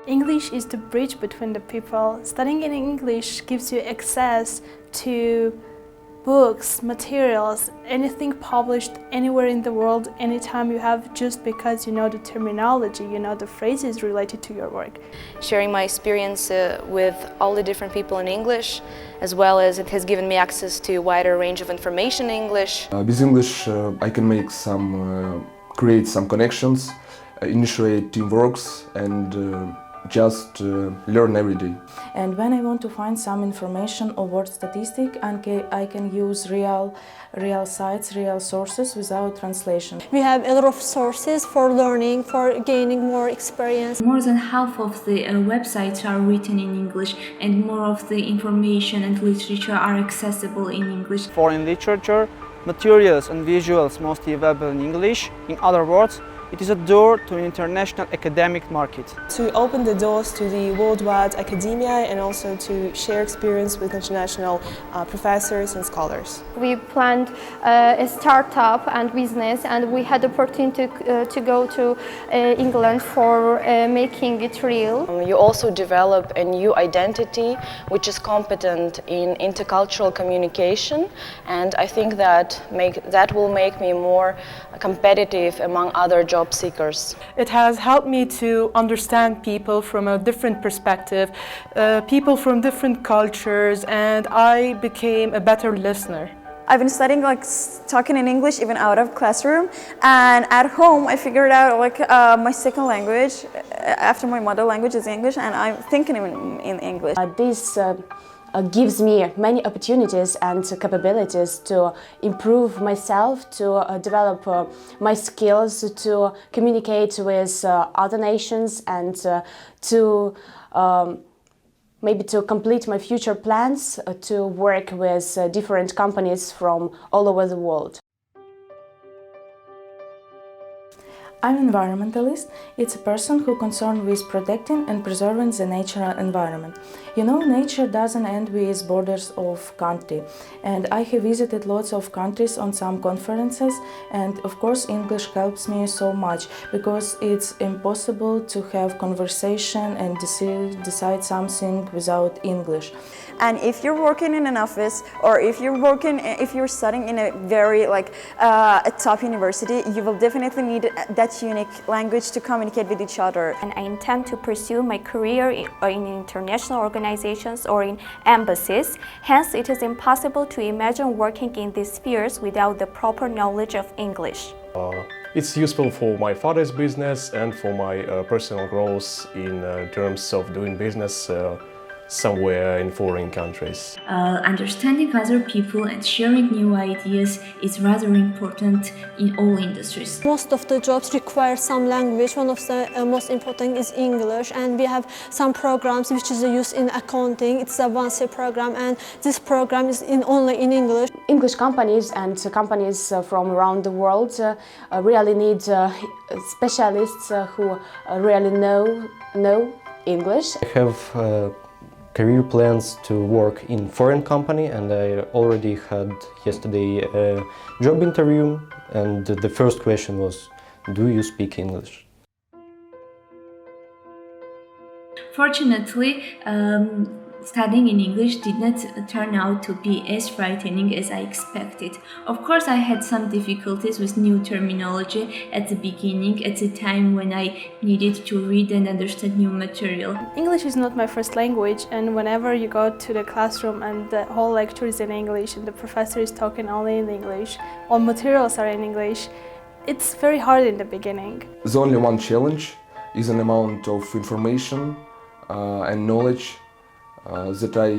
English is the bridge between the people. Studying in English gives you access to books, materials, anything published anywhere in the world, anytime you have, just because you know the terminology, you know the phrases related to your work. Sharing my experience with all the different people in English, as well as it has given me access to a wider range of information in English. With English I can make create some connections, initiate teamworks and just learn every day. And when I want to find some information or word statistic, I can use real sites, real sources without translation. We have a lot of sources for learning, for gaining more experience. More than half of the websites are written in English, and more of the information and literature are accessible in English. Foreign literature, materials and visuals mostly available in English. In other words, it is a door to an international academic market. To open the doors to the worldwide academia and also to share experience with international professors and scholars. We planned a startup and business, and we had the opportunity to go to England for making it real. You also develop a new identity which is competent in intercultural communication, and I think that will make me more competitive among other job seekers. It has helped me to understand people from a different perspective, people from different cultures, and I became a better listener. I've been studying talking in English even out of classroom, and at home I figured out my second language after my mother language is English, and I'm thinking in English. This gives me many opportunities and capabilities to improve myself, to develop my skills, to communicate with other nations, and to maybe to complete my future plans to work with different companies from all over the world. I'm an environmentalist. It's a person who concerned with protecting and preserving the natural environment. You know, nature doesn't end with borders of country. And I have visited lots of countries on some conferences, and of course English helps me so much, because it's impossible to have conversation and decide something without English. And if you're working in an office, or if you're studying in a very a top university, you will definitely need that unique language to communicate with each other. And I intend to pursue my career in international organizations or in embassies. Hence, it is impossible to imagine working in these spheres without the proper knowledge of English. It's useful for my father's business and for my personal growth in terms of doing business somewhere in foreign countries. Understanding other people and sharing new ideas is rather important in all industries. Most of the jobs require some language. One of the most important is English, and we have some programs which is used in accounting. It's a one-year program, and this program is only in English. English companies and companies from around the world really need specialists who really know English. I have career plans to work in foreign company, and I already had yesterday a job interview, and the first question was, do you speak English? Fortunately, studying in English did not turn out to be as frightening as I expected. Of course, I had some difficulties with new terminology at the beginning, at the time when I needed to read and understand new material. English is not my first language, and whenever you go to the classroom and the whole lecture is in English and the professor is talking only in English, all materials are in English, it's very hard in the beginning. The only one challenge is an amount of information and knowledge that I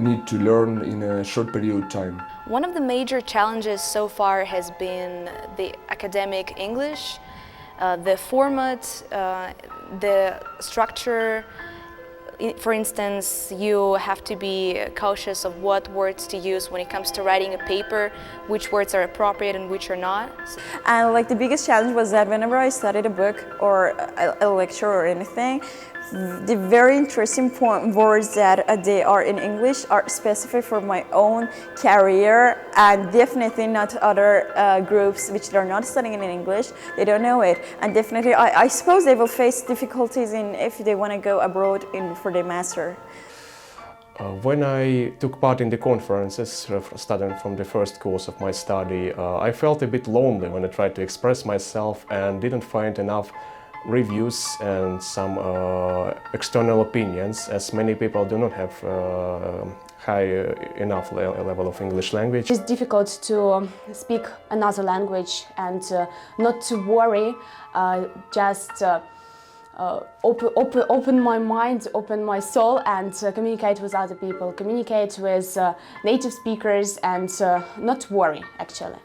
need to learn in a short period of time. One of the major challenges so far has been the academic English, the format, the structure. For instance, you have to be cautious of what words to use when it comes to writing a paper, which words are appropriate and which are not. And the biggest challenge was that whenever I studied a book or a lecture or anything, the very interesting words that they are in English are specific for my own career, and definitely not other groups which are not studying in English. They don't know it, and definitely I suppose they will face difficulties if they want to go abroad for their master. When I took part in the conferences, studying from the first course of my study, I felt a bit lonely when I tried to express myself and didn't find enough reviews and some external opinions, as many people do not have high enough level of English language. It's difficult to speak another language and not to worry, just open my mind, open my soul, and communicate with other people, communicate with native speakers, and not worry, actually.